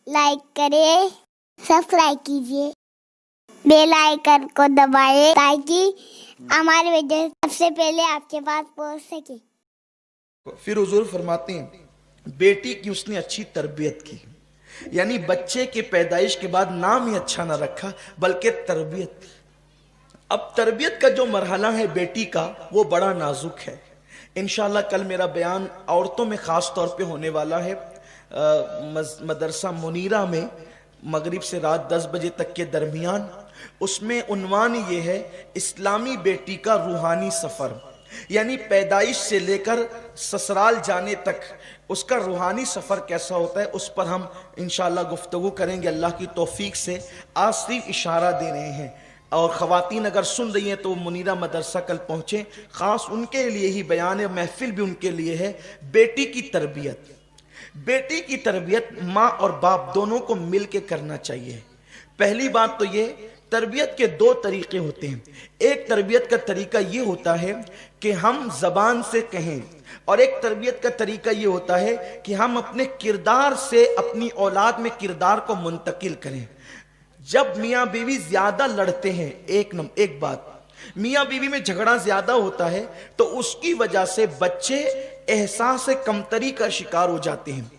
Like करें, subscribe कीजिए, bell icon को दबाएं ताकि हमारे वीडियो सबसे पहले आपके पास पहुंच सके। फिर हुजूर फरमाते हैं बेटी की उसने अच्छी तरबियत की, यानी बच्चे के पैदाइश के बाद नाम ही अच्छा ना रखा बल्कि तरबियत। अब तरबियत का जो मरहला है बेटी का वो बड़ा नाजुक है। इंशाअल्लाह कल मेरा बयान औरतों में ख़ास तौर पे होने वाला है। मदरसा मुनीरा में मगरिब से रात 10 बजे तक के दरमियान, उसमें उन्वान ये है इस्लामी बेटी का रूहानी सफ़र, यानी पैदाइश से लेकर ससुराल जाने तक उसका रूहानी सफ़र कैसा होता है, उस पर हम इंशाअल्लाह गुफ्तगू करेंगे अल्लाह की तौफीक से। आज सिर्फ इशारा दे रहे हैं और ख़वातीन अगर सुन रही हैं तो मुनीरा मदरसा कल पहुँचें, ख़ास उनके लिए ही बयान है, महफिल भी उनके लिए है। बेटी की तरबियत, बेटी की तरबियत माँ और बाप दोनों को मिल के करना चाहिए। पहली बात तो ये, तरबियत के दो तरीके होते हैं। एक तरबियत का तरीका ये होता है कि हम ज़बान से कहें, और एक तरबियत का तरीका ये होता है कि हम अपने किरदार से अपनी औलाद में किरदार को मुंतकिल करें। जब मियाँ बीवी ज़्यादा लड़ते हैं, एक बात, मियाँ बीवी में झगड़ा ज़्यादा होता है तो उसकी वजह से बच्चे एहसास कमतरी का शिकार हो जाते हैं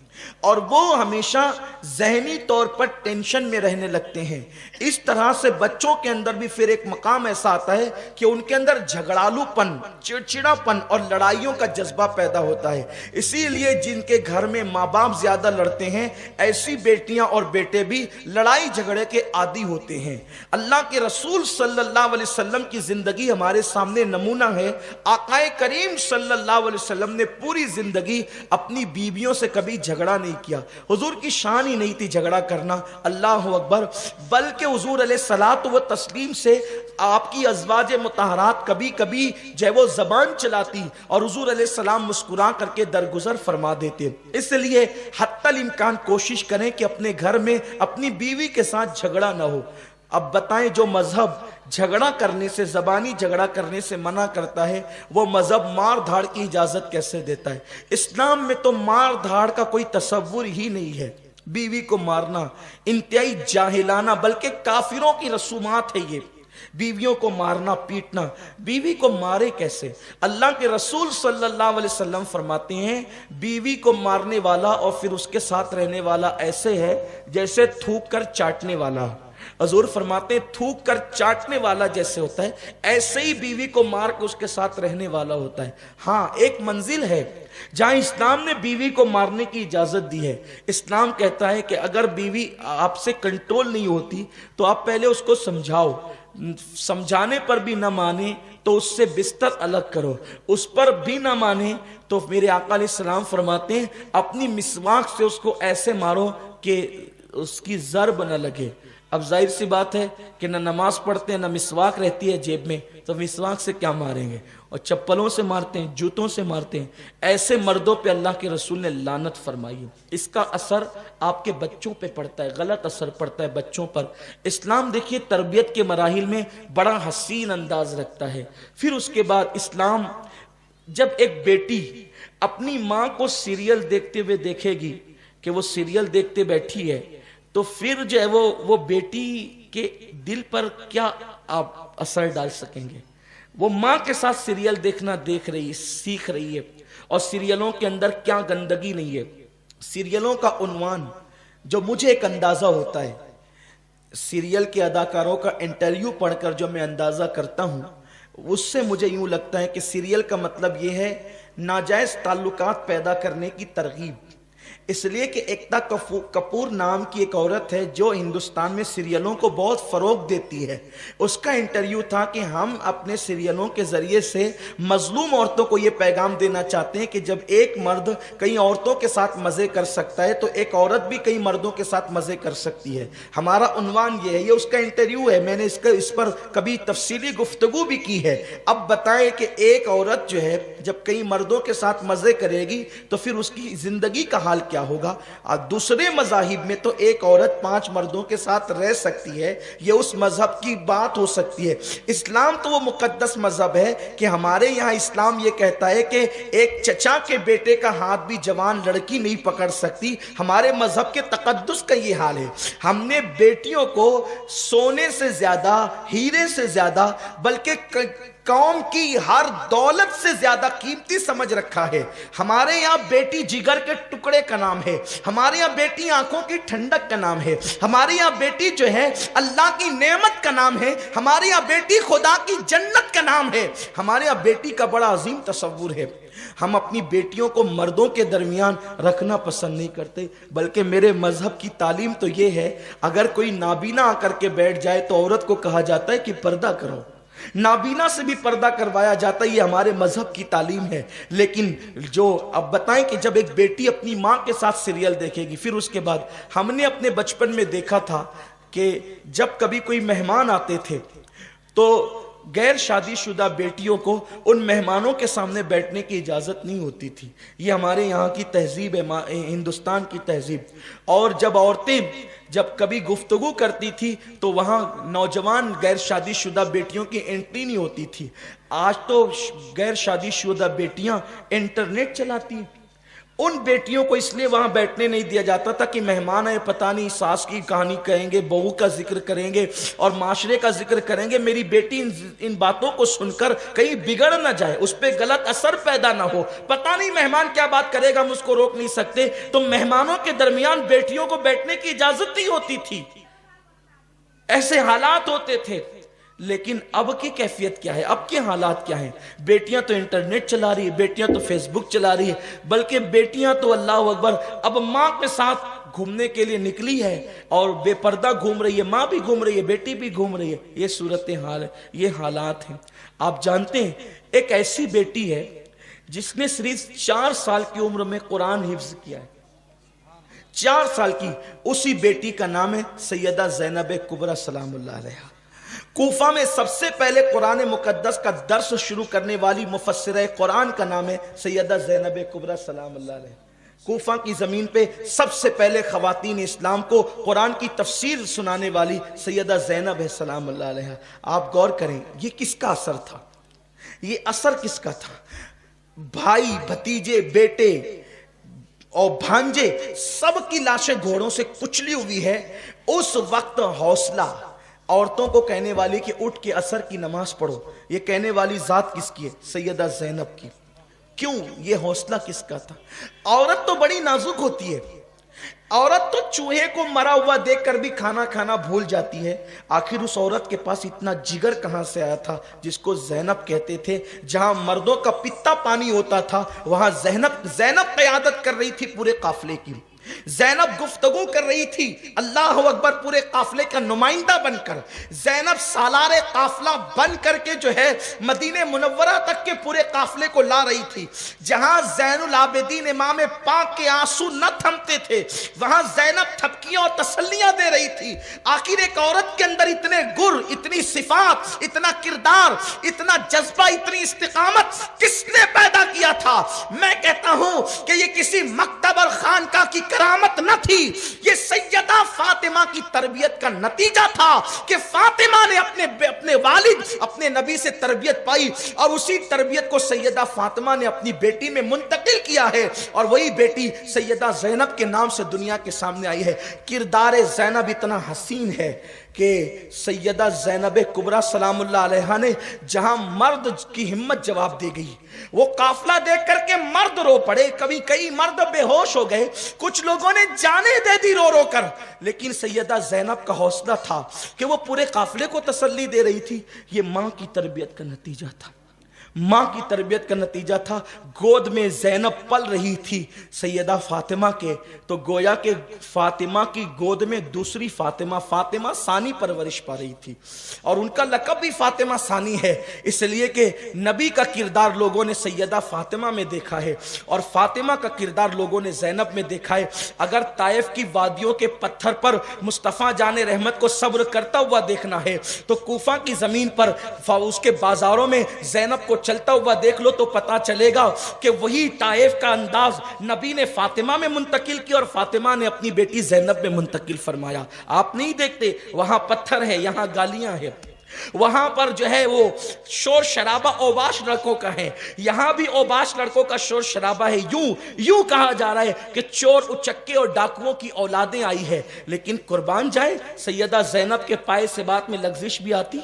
और वो हमेशा ज़हनी तौर पर टेंशन में रहने लगते हैं। इस तरह से बच्चों के अंदर भी फिर एक मकाम ऐसा आता है कि उनके अंदर झगड़ालूपन, चिड़चिड़ापन और लड़ाइयों का जज्बा पैदा होता है। इसीलिए जिनके घर में माँ बाप ज़्यादा लड़ते हैं, ऐसी बेटियां और बेटे भी लड़ाई झगड़े के आदी होते हैं। अल्लाह के रसूल सल्लल्लाहु अलैहि वसल्लम की ज़िंदगी हमारे सामने नमूना है। आकाए करीम सल्लल्लाहु अलैहि वसल्लम ने पूरी ज़िंदगी अपनी बीवियों से कभी झगड़ा नहीं किया। हुजूर की शान ही नहीं थी झगड़ा करना, अल्लाह अकबर, बल्कि हुजूर अलैहिस्सलात व तस्लीम से आपकी अज़वाज मुतहरात कभी कभी जो वो ज़बान चलाती और हुजूर अलैहिस्सलाम मुस्कुरा करके दरगुजर फरमा देते। इसलिए हत्तल इम्कान कोशिश करें कि अपने घर में अपनी बीवी के साथ झगड़ा ना हो। अब बताएं, जो मजहब झगड़ा करने से, ज़बानी झगड़ा करने से मना करता है, वो मजहब मार धाड़ की इजाज़त कैसे देता है? इस्लाम में तो मार धाड़ का कोई तसव्वुर ही नहीं है। बीवी को मारना इंतहाई जाहिलाना, बल्कि काफिरों की रसूमात है ये, बीवियों को मारना पीटना। बीवी को मारे कैसे? अल्लाह के रसूल सल्लल्लाहु अलैहि वसल्लम फरमाते हैं बीवी को मारने वाला और फिर उसके साथ रहने वाला ऐसे है जैसे थूक कर चाटने वाला। हजूर फरमाते हैं थूक कर चाटने वाला जैसे होता है, ऐसे ही बीवी को मार के उसके साथ रहने वाला होता है। हाँ, एक मंजिल है जहां इस्लाम ने बीवी को मारने की इजाजत दी है। इस्लाम कहता है कि अगर बीवी आपसे कंट्रोल नहीं होती तो आप पहले उसको समझाओ, समझाने पर भी ना माने तो उससे बिस्तर अलग करो, उस पर भी ना माने तो मेरे आका अलैहिस्सलाम फरमाते हैं अपनी मिसवाक से उसको ऐसे मारो कि उसकी ज़र्ब न लगे। अब जाहिर सी बात है कि ना नमाज पढ़ते हैं ना मिसवाक रहती है जेब में, तो मिसवाक से क्या मारेंगे? और चप्पलों से मारते हैं, जूतों से मारते हैं। ऐसे मर्दों पे अल्लाह के रसूल ने लानत फरमाई है। इसका असर आपके बच्चों पे पड़ता है, गलत असर पड़ता है बच्चों पर। इस्लाम देखिए तरबियत के मराहिल में बड़ा हसीन अंदाज रखता है। फिर उसके बाद इस्लाम, जब एक बेटी अपनी माँ को सीरियल देखते हुए देखेगी कि वो सीरियल देखते बैठी है, तो फिर जो है वो बेटी के दिल पर क्या आप असर डाल सकेंगे? वो माँ के साथ सीरियल देखना देख रही, सीख रही है, और सीरियलों के अंदर क्या गंदगी नहीं है। सीरियलों का उन्वान जो मुझे एक अंदाजा होता है, सीरियल के अदाकारों का इंटरव्यू पढ़कर जो मैं अंदाजा करता हूँ, उससे मुझे यूं लगता है कि सीरियल का मतलब ये है नाजायज ताल्लुकात पैदा करने की तरगीब। इसलिए कि एकता कपूर नाम की एक औरत है जो हिंदुस्तान में सीरियलों को बहुत फ़रोग देती है। उसका इंटरव्यू था कि हम अपने सीरियलों के ज़रिए से मजलूम औरतों को ये पैगाम देना चाहते हैं कि जब एक मर्द कई औरतों के साथ मज़े कर सकता है तो एक औरत भी कई मर्दों के साथ मज़े कर सकती है। हमारा उन्वान ये है, ये उसका इंटरव्यू है, मैंने इस पर कभी तफसीली गुफ्तगू भी की है। अब बताएं कि एक औरत जो है जब कई मर्दों के साथ मज़े करेगी तो फिर उसकी ज़िंदगी का हाल क्या क्या होगा। दूसरे मज़ाहिब में तो एक औरत 5 मर्दों के साथ रह सकती है, ये उस मजहब की बात हो सकती है। इस्लाम तो वो मुकद्दस मजहब है कि हमारे यहाँ इस्लाम ये कहता है कि एक चचा के बेटे का हाथ भी जवान लड़की नहीं पकड़ सकती। हमारे मजहब के तकद्दुस का ये हाल है। हमने बेटियों को सोने से ज्यादा, हीरे से ज्यादा, बल्कि कौम की हर दौलत से ज्यादा कीमती समझ रखा है। हमारे यहाँ बेटी जिगर के टुकड़े का नाम है, हमारे यहाँ बेटी आंखों की ठंडक का नाम है, हमारे यहाँ बेटी जो है अल्लाह की नेमत का नाम है, हमारे यहाँ बेटी खुदा की जन्नत का नाम है, हमारे यहाँ बेटी का बड़ा अजीम तसव्वुर है। हम अपनी बेटियों को मर्दों के दरमियान रखना पसंद नहीं करते, बल्कि मेरे मजहब की तालीम तो ये है, अगर कोई नाबीना आकर के बैठ जाए तो औरत को कहा जाता है कि पर्दा करो। नाबीना से भी पर्दा करवाया जाता है, ये हमारे मजहब की तालीम है। लेकिन जो अब बताएं कि जब एक बेटी अपनी माँ के साथ सीरियल देखेगी, फिर उसके बाद हमने अपने बचपन में देखा था कि जब कभी कोई मेहमान आते थे तो गैर शादीशुदा बेटियों को उन मेहमानों के सामने बैठने की इजाज़त नहीं होती थी। ये हमारे यहाँ की तहजीब है, हिंदुस्तान की तहजीब। और जब औरतें जब कभी गुफ्तगू करती थी तो वहाँ नौजवान गैर शादीशुदा बेटियों की एंट्री नहीं होती थी। आज तो गैर शादीशुदा बेटियाँ इंटरनेट चलाती, उन बेटियों को इसलिए वहां बैठने नहीं दिया जाता था कि मेहमान आए, पता नहीं सास की कहानी कहेंगे, बहू का जिक्र करेंगे और माशरे का जिक्र करेंगे, मेरी बेटी इन बातों को सुनकर कहीं बिगड़ ना जाए, उस पर गलत असर पैदा ना हो, पता नहीं मेहमान क्या बात करेगा, हम उसको रोक नहीं सकते। तो मेहमानों के दरमियान बेटियों को बैठने की इजाजत नहीं होती थी, ऐसे हालात होते थे। लेकिन अब की कैफियत क्या है, अब के हालात क्या हैं? बेटियां तो इंटरनेट चला रही है, बेटियां तो फेसबुक चला रही है, बल्कि बेटियां तो अल्लाह अकबर अब माँ के साथ घूमने के लिए निकली है और बेपर्दा घूम रही है, माँ भी घूम रही है, बेटी भी घूम रही है। ये सूरत हाल है, ये हालात हैं। आप जानते हैं एक ऐसी बेटी है जिसने सिर्फ 4 साल की उम्र में कुरान हिफ्ज किया है, 4 साल की। उसी बेटी का नाम है सैयदा ज़ैनब कुबरा सलामुल्लाह अलैहा। कूफा में सबसे पहले कुरान मुकद्दस का दर्स शुरू करने वाली मुफस्सिर कुरान का नाम है सैयदा ज़ैनब कुबरा सलामुल्लाह अलैहा। कूफा की जमीन पे सबसे पहले खवातीन इस्लाम को कुरान की तफसीर सुनाने वाली सैयदा ज़ैनब है सलामुल्लाह अलैहा। आप गौर करें ये किसका असर था, ये असर किसका था? भाई, भतीजे, बेटे और भांजे सबकी लाशें घोड़ों से कुचली हुई है। उस वक्त हौसला औरतों को कहने वाली कि उठ के असर की नमाज पढ़ो, ये कहने वाली जात किसकी है? सैयदा ज़ैनब की। क्यों? ये हौसला किसका था? औरत तो बड़ी नाजुक होती है, औरत तो चूहे को मरा हुआ देखकर भी खाना खाना भूल जाती है। आखिर उस औरत के पास इतना जिगर कहां से आया था जिसको ज़ैनब कहते थे? जहां मर्दों का पित्ता पानी होता था वहां ज़ैनब क़यादत कर रही थी पूरे काफिले की। ज़ैनब गुफ्तगू कर रही थी अल्लाह अकबर पूरे काफिले का नुमाइंदा बनकर। ज़ैनब सालारे काफिला बन करके जो है मदीने मुनव्वरा तक के पूरे काफिले को ला रही थी। जहां ज़ैनुल आबिदीन इमाम पाक के आंसू न थमते थे वहां ज़ैनब थपकियां और तसल्लियां दे रही थी। आखिर एक औरत के अंदर इतने गुर, इतनी सिफात, इतना किरदार, इतना जज्बा, इतनी इस्तिकामत किसने पैदा किया था? मैं कहता हूं कि ये किसी मकतब और खानका की करामत न थी, ये सैयदा फातिमा की तरबियत का नतीजा था कि फातिमा ने अपने वालिद, अपने नबी से तरबियत पाई और उसी तरबियत को सैयदा फातिमा ने अपनी बेटी में मुंतकिल किया है और वही बेटी सैयदा ज़ैनब के नाम से दुनिया के सामने आई है। किरदार ज़ैनब इतना हसीन है कि सैयदा ज़ैनब कुबरा सलामुल्लाह अलैहा ने जहां मर्द की हिम्मत जवाब दे गई, वो काफिला देख करके मर्द रो पड़े, कभी कई मर्द बेहोश हो गए, कुछ लोगों ने जाने दे दी रो रो कर, लेकिन सैयदा ज़ैनब का हौसला था कि वो पूरे काफिले को तसल्ली दे रही थी। ये माँ की तरबियत का नतीजा था, माँ की तरबियत का नतीजा था। गोद में ज़ैनब पल रही थी सैयदा फातिमा के, तो गोया के फातिमा की गोद में दूसरी फातिमा, फातिमा सानी परवरिश पा रही थी और उनका लक़ब भी फातिमा सानी है, इसलिए कि नबी का किरदार लोगों ने सैयदा फातिमा में देखा है और फातिमा का किरदार लोगों ने ज़ैनब में देखा है। अगर ताइफ की वादियों के पत्थर पर मुस्तफ़ा जाने रहमत को सब्र करता हुआ देखना है तो कूफा की ज़मीन पर उसके बाजारों में ज़ैनब को चलता हुआ देख लो तो पता चलेगा कि वही ताइफ का अंदाज नबी ने फातिमा में मुंतकिल किया और फातिमा ने अपनी बेटी ज़ैनब में मुंतकिल फरमाया। आप नहीं देखते वहां पत्थर है, यहां गालियां हैं, वहां पर जो है वो शोर शराबा ओबाश लड़कों का है, यहां भी ओबाश लड़कों का शोर शराबा है। यूं कहा जा रहा है कि चोर उचक्के और डाकुओं की औलादें आई है, लेकिन कुर्बान जाए सैयदा ज़ैनब के पाए से बात में लग्जिश भी आती,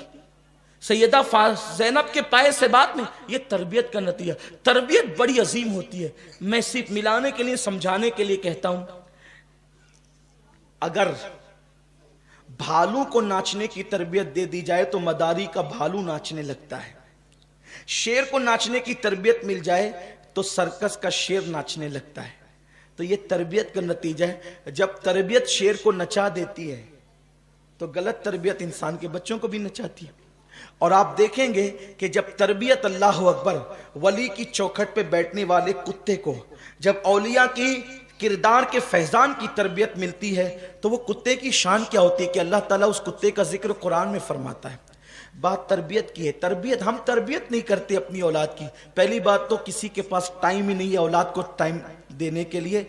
सैयदा ज़ैनब के पाए से बात में। ये तरबियत का नतीजा। तरबियत बड़ी अजीम होती है। मैं सिर्फ मिलाने के लिए, समझाने के लिए कहता हूं, अगर भालू को नाचने की तरबियत दे दी जाए तो मदारी का भालू नाचने लगता है। शेर को नाचने की तरबियत मिल जाए तो सर्कस का शेर नाचने लगता है। तो ये तरबियत का नतीजा है। जब तरबियत शेर को नचा देती है तो गलत तरबियत इंसान के बच्चों को भी नचाती है। और आप देखेंगे कि जब तरबियत, अल्लाह अकबर, वली की चौखट पे बैठने वाले कुत्ते को जब औलिया की किरदार के फैजान की तरबियत मिलती है तो वो कुत्ते की शान क्या होती है कि अल्लाह ताला उस कुत्ते का जिक्र कुरान में फरमाता है। बात तरबियत की है। तरबियत, हम तरबियत नहीं करते अपनी औलाद की। पहली बात तो किसी के पास टाइम ही नहीं है औलाद को टाइम देने के लिए।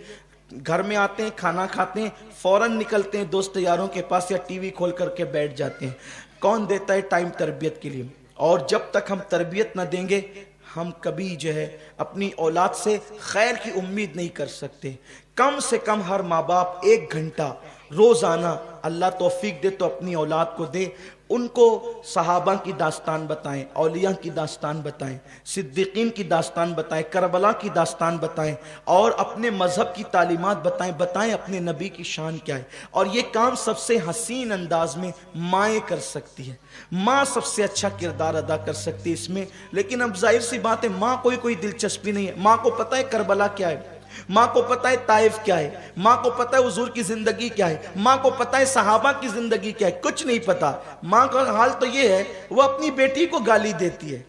घर में आते हैं, खाना खाते हैं, फौरन निकलते हैं दोस्त यारों के पास या टीवी खोल करके बैठ जाते हैं। कौन देता है टाइम तरबियत के लिए? और जब तक हम तरबियत ना देंगे हम कभी जो है अपनी औलाद से खैर की उम्मीद नहीं कर सकते। कम से कम हर माँ बाप 1 घंटा रोजाना, अल्लाह तौफीक दे तो अपनी औलाद को दे, उनको सहाबा की दास्तान बताएं, औलिया की दास्तान बताएं, सिद्दीकीन की दास्तान बताएं, करबला की दास्तान बताएं और अपने मजहब की तालीमात बताएं अपने नबी की शान क्या है। और ये काम सबसे हसीन अंदाज में माएँ कर सकती है। माँ सबसे अच्छा किरदार अदा कर सकती है इसमें। लेकिन अब जाहिर सी बात है माँ कोई दिलचस्पी नहीं है। माँ को पता है करबला क्या है, माँ को पता है ताइफ क्या है, माँ को पता है हुजूर की जिंदगी क्या है, माँ को पता है सहाबा की जिंदगी क्या है, कुछ नहीं पता। माँ का हाल तो ये है वो अपनी बेटी को गाली देती है।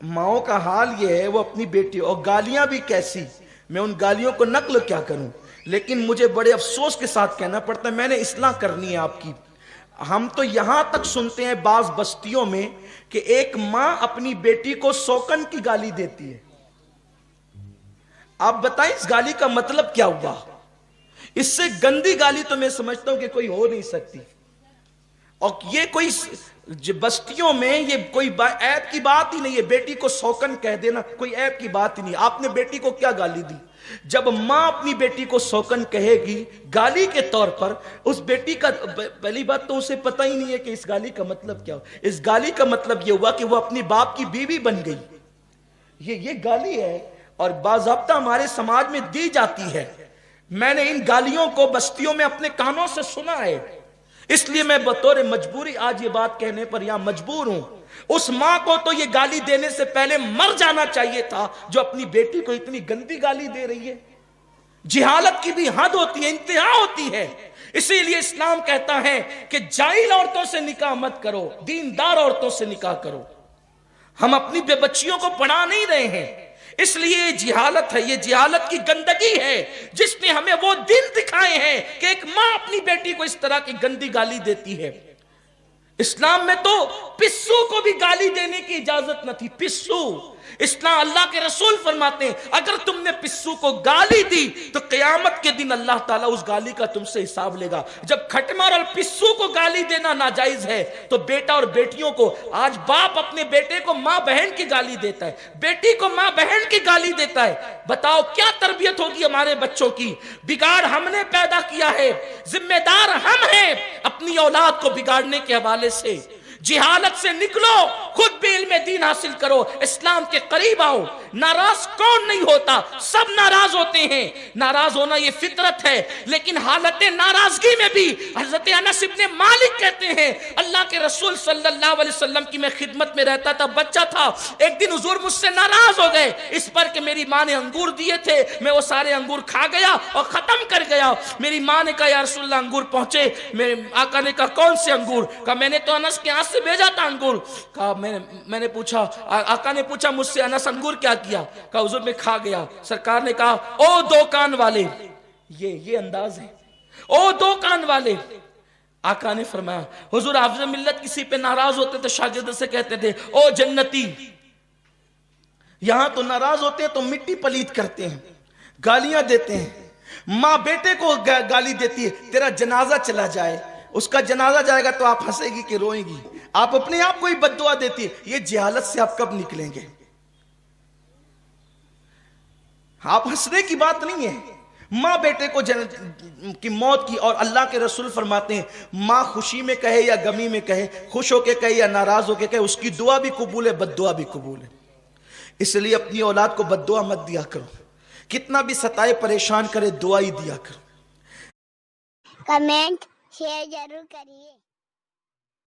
माओ का हाल ये है वो अपनी बेटी, और गालियां भी कैसी, मैं उन गालियों को नकल क्या करूं। लेकिन मुझे बड़े अफसोस के साथ कहना पड़ता है, मैंने इस्लाह करनी है आपकी। हम तो यहां तक सुनते हैं बाज बस्तियों में कि एक माँ अपनी बेटी को सौकन की गाली देती है। आप बताएं इस गाली का मतलब क्या हुआ? इससे गंदी गाली तो मैं समझता हूं कि कोई हो नहीं सकती। और ये कोई बस्तियों में ये कोई ऐप की बात ही नहीं है। बेटी को सौकन कह देना कोई ऐप की बात ही नहीं। आपने बेटी को क्या गाली दी? जब माँ अपनी बेटी को सौकन कहेगी गाली के तौर पर, उस बेटी का पहली बात तो उसे पता ही नहीं है कि इस गाली का मतलब क्या हो। इस गाली का मतलब यह हुआ कि वो अपनी बाप की बीवी बन गई। ये गाली है और बाज़ाब्ता हमारे समाज में दी जाती है। मैंने इन गालियों को बस्तियों में अपने कानों से सुना है, इसलिए मैं बतौर मजबूरी आज ये बात कहने पर यहां मजबूर हूं। उस मां को तो ये गाली देने से पहले मर जाना चाहिए था जो अपनी बेटी को इतनी गंदी गाली दे रही है। जिहालत की भी हद होती है, इंतहा होती है। इसीलिए इस्लाम कहता है कि जाहिल औरतों से निकाह मत करो, दीनदार औरतों से निकाह करो। हम अपनी बच्चियों को पढ़ा नहीं रहे हैं, इसलिए ये जिहालत है, ये जिहालत की गंदगी है जिसने हमें वो दिन दिखाए हैं कि एक मां अपनी बेटी को इस तरह की गंदी गाली देती है। इस्लाम में तो पिस्सू को भी गाली देने की इजाजत न थी। पिस्सू, इस्लाम, अल्लाह के रसूल फरमाते हैं अगर तुमने पिस्सू को गाली दी तो क़यामत के दिन अल्लाह ताला उस गाली का तुमसे हिसाब लेगा। जब खटमार और पिस्सू को गाली देना नाजायज है तो बेटा और बेटियों को, आज बाप अपने बेटे को मां बहन की गाली देता है, बेटी को मां बहन की गाली देता है। बताओ क्या तरबियत होगी हमारे बच्चों की? बिगाड़ हमने पैदा किया है, जिम्मेदार हम हैं अपनी औलाद को बिगाड़ने के हवाले से। जिहालत से निकलो, खुद भी इल्म दीन हासिल करो, इस्लाम के करीब आओ। नाराज कौन नहीं होता? सब नाराज होते हैं। नाराज होना ये फितरत है, लेकिन हालत नाराजगी में भी हजरत अनस इब्ने मालिक कहते हैं अल्लाह के रसूल सल्लल्लाहु अलैहि वसल्लम की मैं खिदमत में रहता था, बच्चा था। एक दिन हुजूर मुझसे नाराज हो गए इस पर कि मेरी माँ ने अंगूर दिए थे, मैं वो सारे अंगूर खा गया और खत्म कर गया। मेरी माँ ने कहा या रसूलल्लाह अंगूर पहुंचे। मेरे आका ने कहा कौन से अंगूर? कहा मैंने तो अनस के यहाँ से भेजा था अंगूर। कहा मैंने पूछा, आका ने पूछा मुझसे अनस अंगूर क्या किया? कहा हुजूर मैं खा गया। सरकार ने कहा ओ दो कान वाले, ये अंदाज है, ओ दो कान वाले। आका ने फरमाया, हुजूर हाफिज़ मिल्लत किसी पे नाराज होते तो शागिर्द से कहते थे ओ जन्नती, یہاں تو ناراض ہوتے ہیں تو مٹی پلیت کرتے ہیں، گالیاں دیتے ہیں. ماں بیٹے کو گالی دیتی ہے، تیرا جنازہ چلا جائے، اس کا جنازہ جائے گا تو آپ ہنسے گی کہ روئیں گی. آپ اپنے آپ کو ہی بد دعا دیتی ہے. یہ جہالت سے آپ کب نکلیں گے؟ آپ ہنسنے کی بات نہیں ہے. ماں بیٹے کو کی موت کی، اور اللہ کے رسول فرماتے ہیں ماں خوشی میں کہے یا غمی میں کہے، خوش ہو کے کہے یا ناراض ہو کے کہے، اس کی دعا بھی قبول ہے، بد دعا بھی قبول ہے. اس لیے اپنی اولاد کو بد دعا مت دیا کرو، کتنا بھی ستائے پریشان کرے دعا ہی دیا کرو. کمنٹ شیئر ضرور کریے.